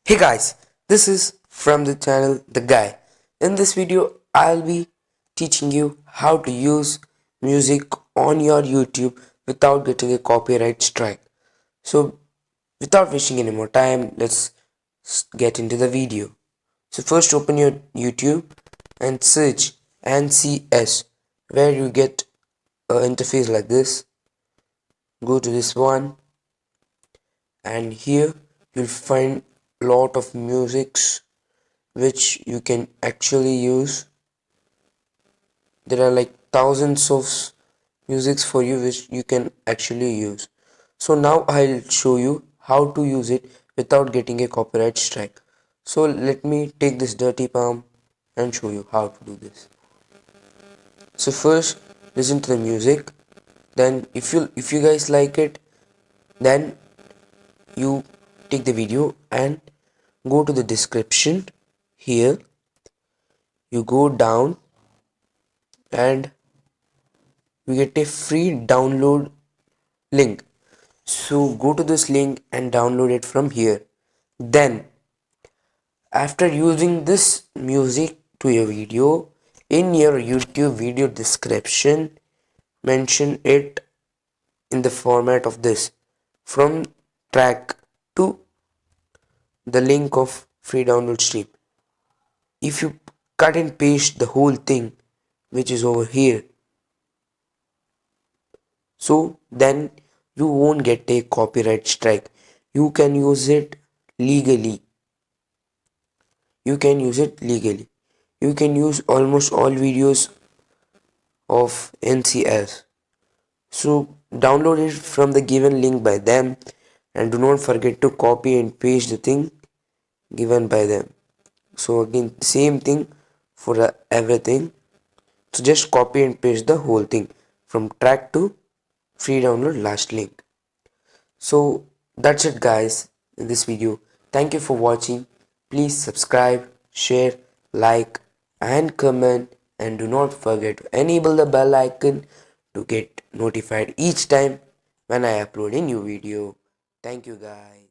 Hey guys, this is from the channel The Guy. In this video, I'll be teaching you how to use music on your YouTube without getting a copyright strike. So, without wasting any more time, let's get into the video. So, first open your YouTube and search NCS, where you get an interface like this. Go to this one, and here you'll find lot of musics which you can actually use. There are like thousands of musics for you which you can actually use. So now I'll show you how to use it without getting a copyright strike. So let me take this dirty palm and show you how to do this. So first listen to the music, then if you guys like it, then you take the video and go to the description. Here you go down and you get a free download link. So go to this link and download it from here. Then after using this music to your video, in your YouTube video description, mention it in the format of this, from track to the link of free download stream. If you cut and paste the whole thing which is over here, so then you won't get a copyright strike. You can use it legally. You can use it legally. You can use almost all videos of NCS. So download it from the given link by them, and do not forget to copy and paste the thing given by them. So again, same thing for everything. So just copy and paste the whole thing from track to free download last link. So that's it guys in this video. Thank you for watching. Please subscribe, share, like and comment, and do not forget to enable the bell icon to get notified each time when I upload a new video. Thank you guys.